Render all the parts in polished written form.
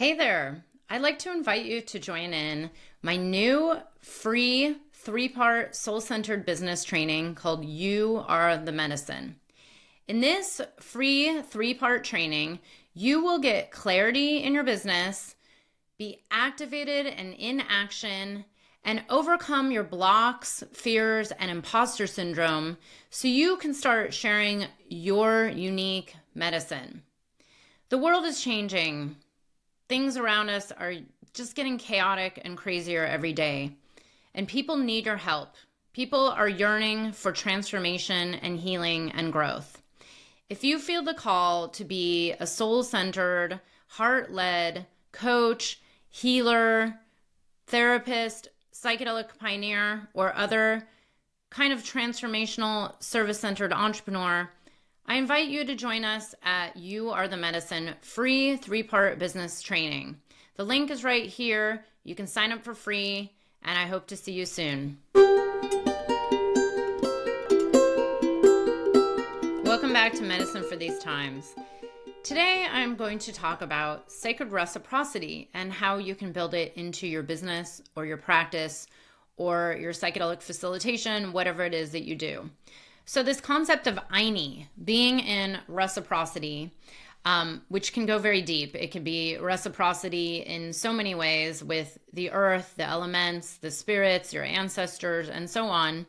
Hey there. I'd like to invite you to join in my new free 3-part soul-centered business training called You Are the Medicine. In this free 3-part training, you will get clarity in your business, be activated and in action, and overcome your blocks, fears, and imposter syndrome so you can start sharing your unique medicine. The world is changing. Things around us are just getting chaotic and crazier every day. And people need your help. People are yearning for transformation and healing and growth. If you feel the call to be a soul-centered, heart-led coach, healer, therapist, psychedelic pioneer, or other kind of transformational service-centered entrepreneur, I invite you to join us at You Are the Medicine free 3-part business training. The link is right here. You can sign up for free, and I hope to see you soon. Welcome back to Medicine for These Times. Today, I'm going to talk about sacred reciprocity and how you can build it into your business or your practice or your psychedelic facilitation, whatever it is that you do. So this concept of Aini, being in reciprocity, which can go very deep. It can be reciprocity in so many ways with the earth, the elements, the spirits, your ancestors, and so on.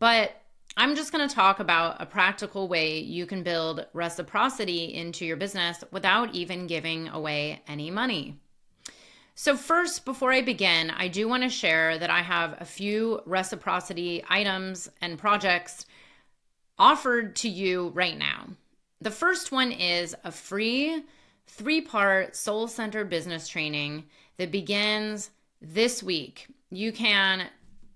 But I'm just going to talk about a practical way you can build reciprocity into your business without even giving away any money. So first, before I begin, I do want to share that I have a few reciprocity items and projects offered to you right now. The first one is a free 3-part soul-centered business training that begins this week. You can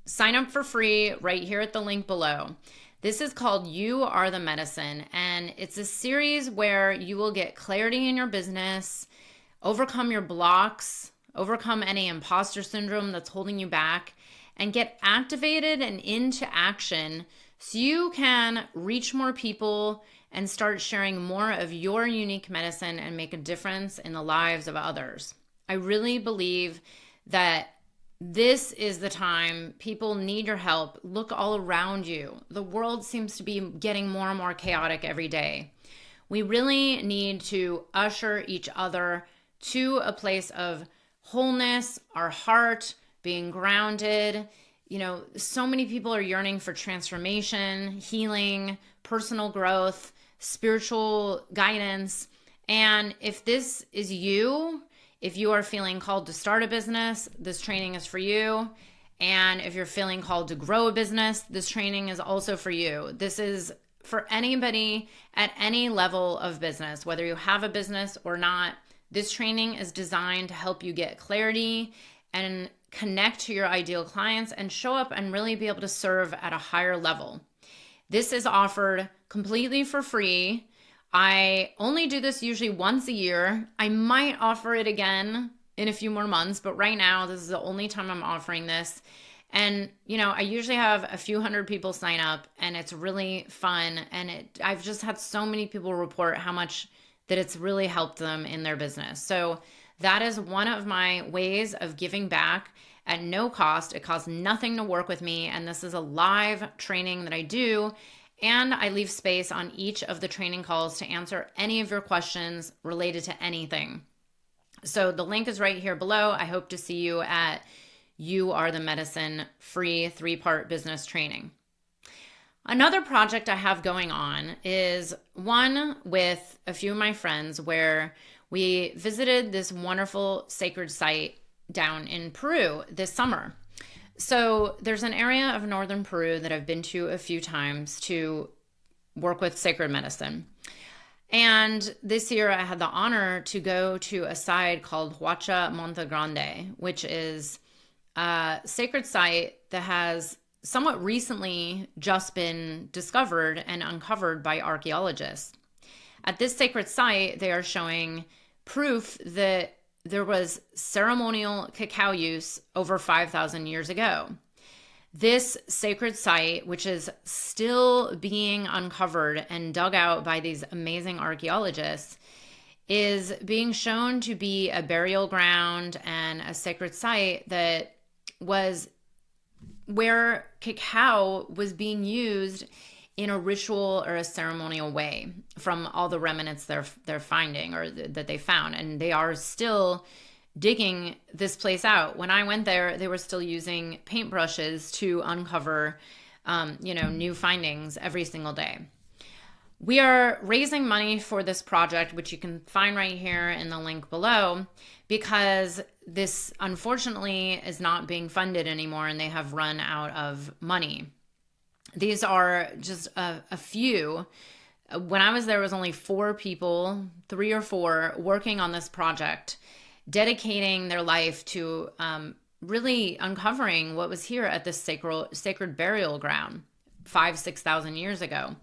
sign up for free right here at the link below. This is called You Are the Medicine, and it's a series where you will get clarity in your business, overcome your blocks, overcome any imposter syndrome that's holding you back, and get activated and into action so you can reach more people and start sharing more of your unique medicine and make a difference in the lives of others. I really believe that this is the time people need your help. Look all around you. The world seems to be getting more and more chaotic every day. We really need to usher each other to a place of wholeness, our heart being grounded. You know, so many people are yearning for transformation, healing, personal growth, spiritual guidance. And if this is you, if you are feeling called to start a business, this training is for you. And if you're feeling called to grow a business, this training is also for you. This is for anybody at any level of business, whether you have a business or not. This training is designed to help you get clarity and connect to your ideal clients and show up and really be able to serve at a higher level. This is offered completely for free. I only do this usually once a year. I might offer it again in a few more months, but right now this is the only time I'm offering this. And, you know, I usually have a few hundred people sign up and it's really fun. And I've just had so many people report how much that it's really helped them in their business. So that is one of my ways of giving back at no cost. It costs nothing to work with me. And this is a live training that I do. And I leave space on each of the training calls to answer any of your questions related to anything. So the link is right here below. I hope to see you at You Are the Medicine free 3-part business training. Another project I have going on is one with a few of my friends where we visited this wonderful sacred site down in Peru this summer. So there's an area of Northern Peru that I've been to a few times to work with sacred medicine. And this year I had the honor to go to a site called Huacha Monte Grande, which is a sacred site that has somewhat recently just been discovered and uncovered by archaeologists. At this sacred site, they are showing proof that there was ceremonial cacao use over 5,000 years ago. This sacred site, which is still being uncovered and dug out by these amazing archaeologists, is being shown to be a burial ground and a sacred site that was where cacao was being used in a ritual or a ceremonial way from all the remnants they're finding or that they found. And they are still digging this place out. When I went there, they were still using paintbrushes to uncover, new findings every single day. We are raising money for this project, which you can find right here in the link below, because this unfortunately is not being funded anymore and they have run out of money. These are just a few. When I was there, was only 4 people, 3 or 4, working on this project, dedicating their life to really uncovering what was here at this sacred burial ground 5,000-6,000 years ago.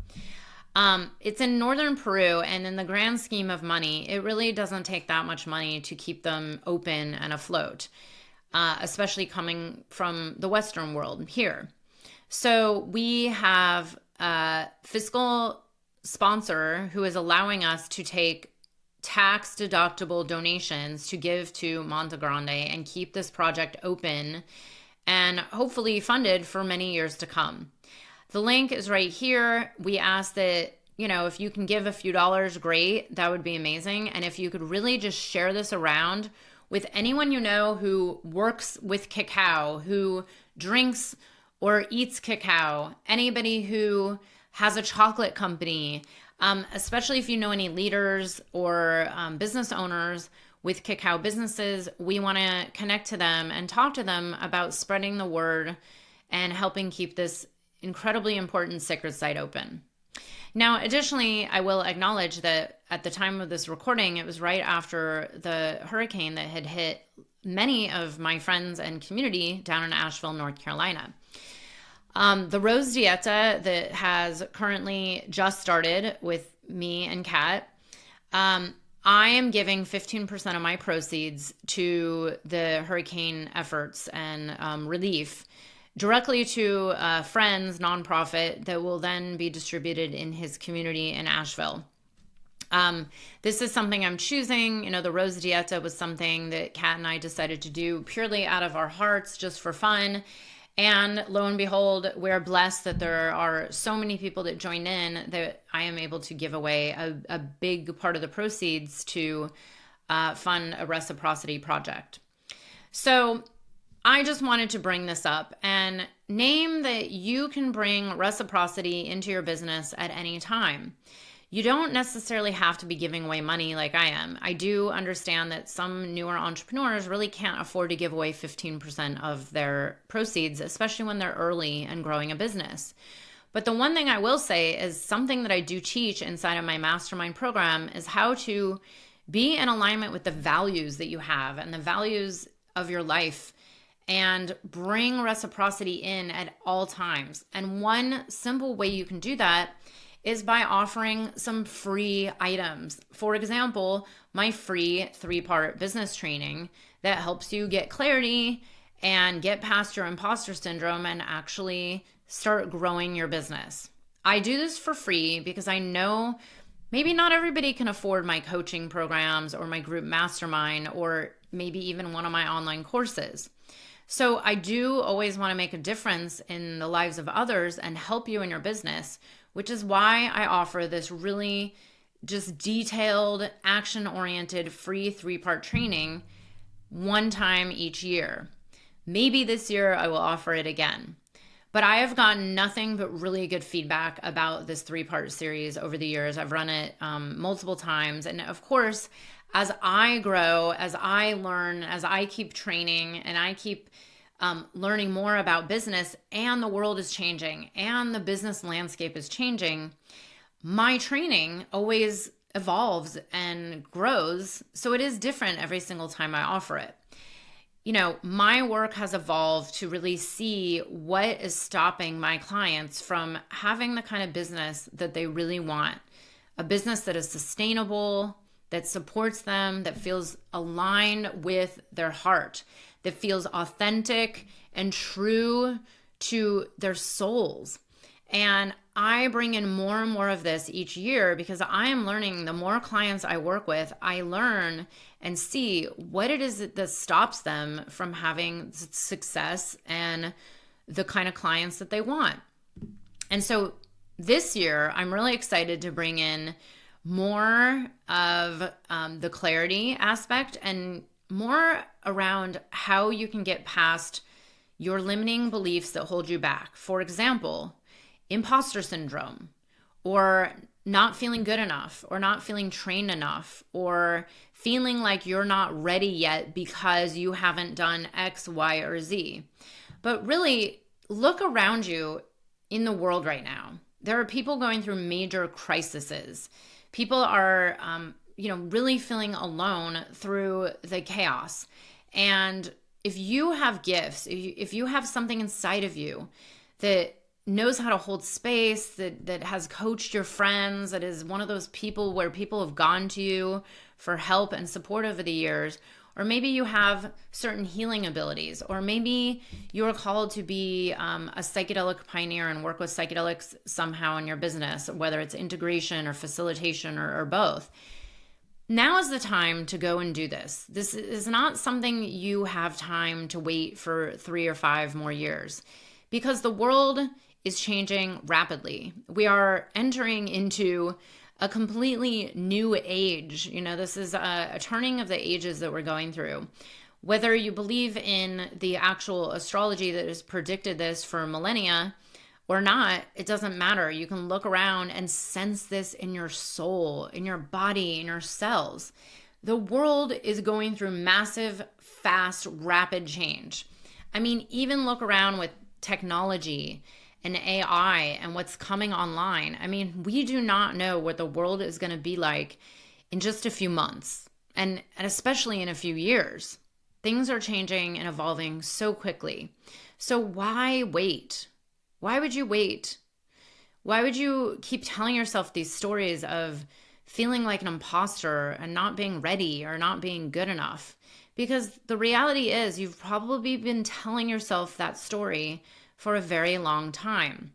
It's in Northern Peru, and in the grand scheme of money, it really doesn't take that much money to keep them open and afloat, especially coming from the Western world here. So we have a fiscal sponsor who is allowing us to take tax-deductible donations to give to Monte Grande and keep this project open and hopefully funded for many years to come. The link is right here. We ask that, if you can give a few dollars, great. That would be amazing. And if you could really just share this around with anyone you know who works with cacao, who drinks or eats cacao, anybody who has a chocolate company, especially if you know any leaders or business owners with cacao businesses, we want to connect to them and talk to them about spreading the word and helping keep this incredibly important sacred site open. Now, additionally, I will acknowledge that at the time of this recording, it was right after the hurricane that had hit many of my friends and community down in Asheville, North Carolina. The Rose Dieta that has currently just started with me and Kat, I am giving 15% of my proceeds to the hurricane efforts and relief directly to a friend's nonprofit that will then be distributed in his community in Asheville. This is something I'm choosing. The Rose Dieta was something that Kat and I decided to do purely out of our hearts, just for fun. And lo and behold, we're blessed that there are so many people that join in that I am able to give away a big part of the proceeds to fund a reciprocity project. So I just wanted to bring this up and name that you can bring reciprocity into your business at any time. You don't necessarily have to be giving away money like I am. I do understand that some newer entrepreneurs really can't afford to give away 15% of their proceeds, especially when they're early and growing a business. But the one thing I will say is something that I do teach inside of my mastermind program is how to be in alignment with the values that you have and the values of your life and bring reciprocity in at all times. And one simple way you can do that is by offering some free items. For example, my free 3-part business training that helps you get clarity and get past your imposter syndrome and actually start growing your business. I do this for free because I know maybe not everybody can afford my coaching programs or my group mastermind or maybe even one of my online courses. So I do always want to make a difference in the lives of others and help you in your business, which is why I offer this really just detailed, action-oriented, free 3-part training one time each year. Maybe this year I will offer it again. But I have gotten nothing but really good feedback about this 3-part series over the years. I've run it multiple times. And of course, as I grow, as I learn, as I keep training and I keep learning more about business and the world is changing and the business landscape is changing, my training always evolves and grows. So it is different every single time I offer it. My work has evolved to really see what is stopping my clients from having the kind of business that they really want. A business that is sustainable, that supports them, that feels aligned with their heart, that feels authentic and true to their souls. And I bring in more and more of this each year because I am learning. The more clients I work with, I learn and see what it is that stops them from having success and the kind of clients that they want. And so this year, I'm really excited to bring in more of the clarity aspect and more around how you can get past your limiting beliefs that hold you back. For example, imposter syndrome, or not feeling good enough, or not feeling trained enough, or feeling like you're not ready yet because you haven't done X, Y, or Z. But really, look around you in the world right now. There are people going through major crises. People are, really feeling alone through the chaos. And if you have gifts, if you have something inside of you that knows how to hold space, that has coached your friends, that is one of those people where people have gone to you for help and support over the years, or maybe you have certain healing abilities, or maybe you're called to be a psychedelic pioneer and work with psychedelics somehow in your business, whether it's integration or facilitation or both. Now is the time to go and do this. This is not something you have time to wait for 3 or 5 more years, because the world is changing rapidly. We are entering into a completely new age. This is a turning of the ages that we're going through. Whether you believe in the actual astrology that has predicted this for millennia or not, it doesn't matter. You can look around and sense this in your soul, in your body, in your cells. The world is going through massive, fast, rapid change. I mean, even look around with technology and AI and what's coming online. I mean, we do not know what the world is going to be like in just a few months, and especially in a few years. Things are changing and evolving so quickly. So why wait? Why would you wait? Why would you keep telling yourself these stories of feeling like an imposter and not being ready or not being good enough? Because the reality is you've probably been telling yourself that story for a very long time.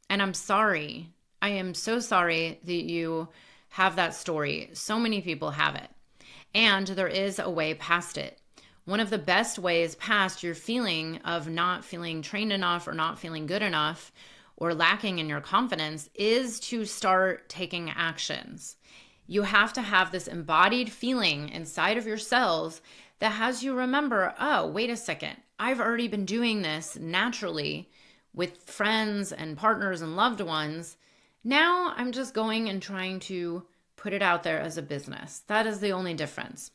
And I'm sorry. I am so sorry that you have that story. So many people have it. And there is a way past it. One of the best ways past your feeling of not feeling trained enough or not feeling good enough or lacking in your confidence is to start taking actions. You have to have this embodied feeling inside of your cells that has you remember, oh, wait a second, I've already been doing this naturally with friends and partners and loved ones. Now I'm just going and trying to put it out there as a business. That is the only difference.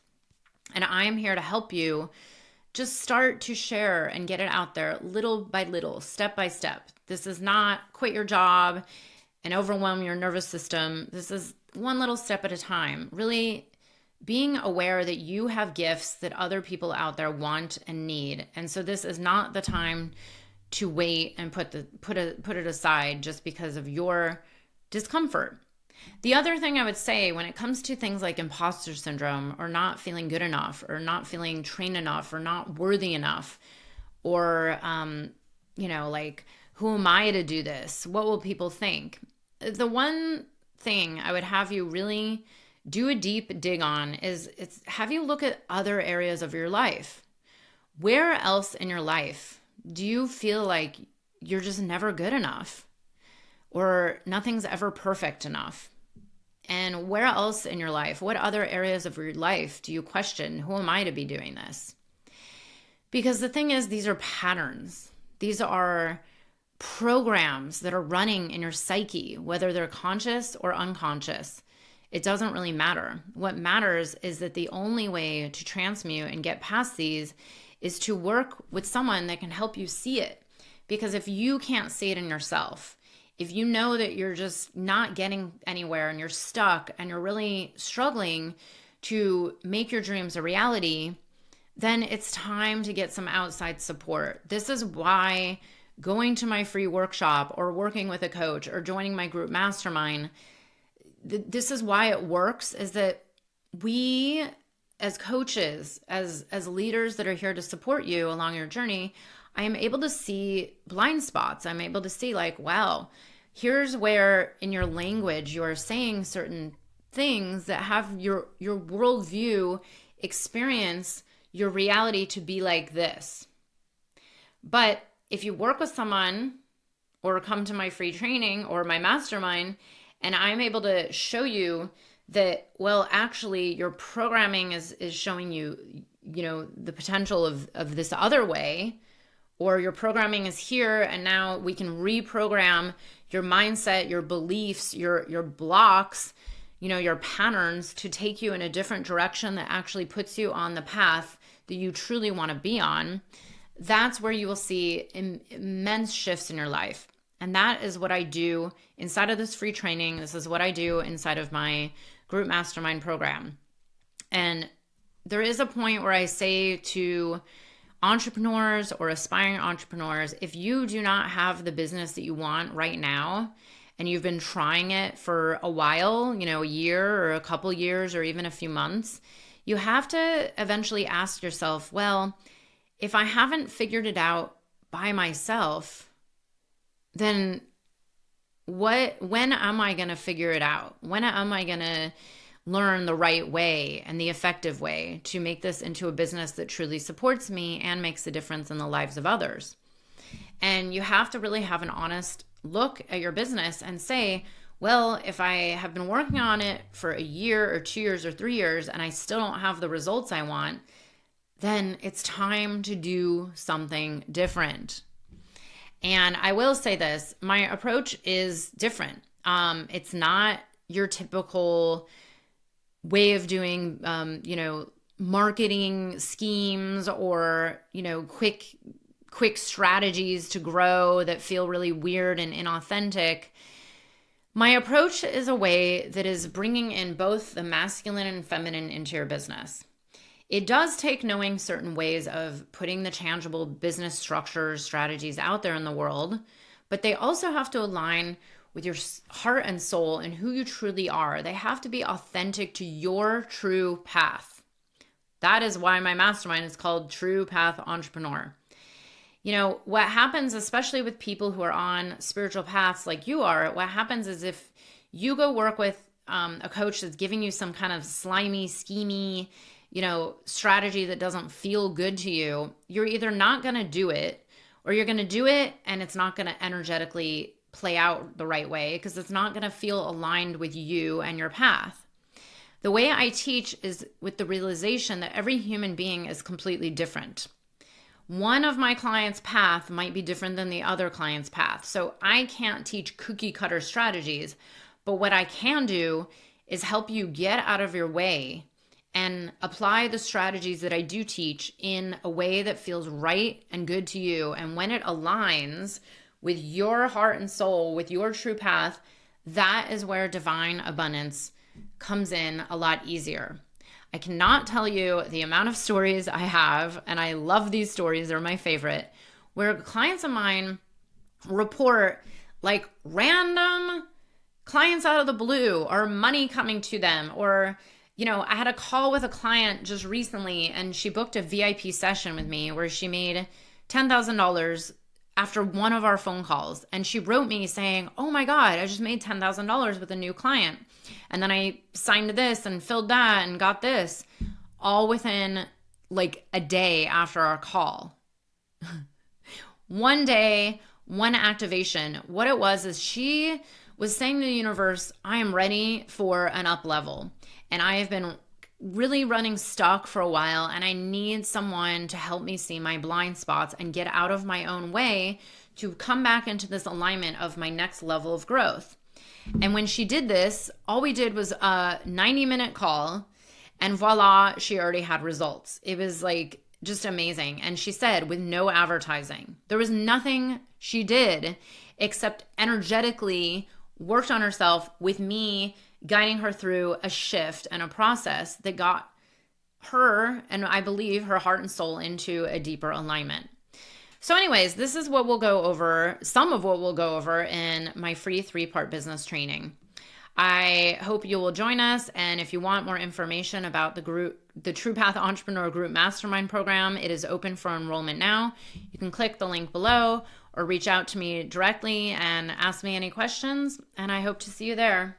And I'm here to help you just start to share and get it out there little by little, step by step. This is not quit your job and overwhelm your nervous system. This is one little step at a time. Really being aware that you have gifts that other people out there want and need. And so this is not the time to wait and put it aside just because of your discomfort. The other thing I would say when it comes to things like imposter syndrome or not feeling good enough or not feeling trained enough or not worthy enough or, like, who am I to do this? What will people think? The one thing I would have you really do a deep dig on is have you look at other areas of your life. Where else in your life do you feel like you're just never good enough? Or nothing's ever perfect enough? And where else in your life, what other areas of your life do you question, who am I to be doing this? Because the thing is, these are patterns. These are programs that are running in your psyche, whether they're conscious or unconscious. It doesn't really matter. What matters is that the only way to transmute and get past these is to work with someone that can help you see it. Because if you can't see it in yourself, if you know that you're just not getting anywhere and you're stuck and you're really struggling to make your dreams a reality, then it's time to get some outside support. This is why going to my free workshop or working with a coach or joining my group mastermind, this is why it works, is that we as coaches, as leaders that are here to support you along your journey, I am able to see blind spots. I'm able to see like, wow, Here's where in your language you are saying certain things that have your worldview experience your reality to be like this. But if you work with someone or come to my free training or my mastermind, and I'm able to show you that, well, actually your programming is showing you, the potential of this other way, or your programming is here and now we can reprogram your mindset, your beliefs, your blocks, your patterns to take you in a different direction that actually puts you on the path that you truly want to be on. That's where you will see immense shifts in your life. And that is what I do inside of this free training. This is what I do inside of my group mastermind program. And there is a point where I say to entrepreneurs or aspiring entrepreneurs, if you do not have the business that you want right now, and you've been trying it for a while, a year or a couple years or even a few months, you have to eventually ask yourself, well, if I haven't figured it out by myself, then when am I going to figure it out? When am I going to learn the right way and the effective way to make this into a business that truly supports me and makes a difference in the lives of others? And you have to really have an honest look at your business and say, well, if I have been working on it for a year or 2 years or 3 years and I still don't have the results I want, then it's time to do something different. And I will say this, my approach is different. It's not your typical way of doing, marketing schemes or, quick strategies to grow that feel really weird and inauthentic. My approach is a way that is bringing in both the masculine and feminine into your business. It does take knowing certain ways of putting the tangible business structures, strategies out there in the world, but they also have to align with your heart and soul and who you truly are. They have to be authentic to your true path. That is why my mastermind is called True Path Entrepreneur. What happens, especially with people who are on spiritual paths like you are, what happens is if you go work with a coach that's giving you some kind of slimy, schemy, strategy that doesn't feel good to you, you're either not going to do it or you're going to do it and it's not going to energetically play out the right way because it's not going to feel aligned with you and your path. The way I teach is with the realization that every human being is completely different. One of my clients' path might be different than the other client's path. So I can't teach cookie cutter strategies, but what I can do is help you get out of your way and apply the strategies that I do teach in a way that feels right and good to you. And when it aligns with your heart and soul, with your true path, that is where divine abundance comes in a lot easier. I cannot tell you the amount of stories I have, and I love these stories, they're my favorite, where clients of mine report like random clients out of the blue or money coming to them, or I had a call with a client just recently and she booked a VIP session with me where she made $10,000 after one of our phone calls. And she wrote me saying, oh my God, I just made $10,000 with a new client. And then I signed this and filled that and got this all within like a day after our call. One day, one activation. What it was is she was saying to the universe, I am ready for an up level. And I have been really running stuck for a while and I need someone to help me see my blind spots and get out of my own way to come back into this alignment of my next level of growth. And when she did this, all we did was a 90-minute call and voila, she already had results. It was like just amazing. And she said with no advertising, there was nothing she did except energetically worked on herself with me guiding her through a shift and a process that got her, and I believe her heart and soul, into a deeper alignment. So anyways, this is what we'll go over, some of what we'll go over in my free 3-part business training. I hope you will join us. And if you want more information about the True Path Entrepreneur Group Mastermind Program, it is open for enrollment now. You can click the link below, or reach out to me directly and ask me any questions. And I hope to see you there.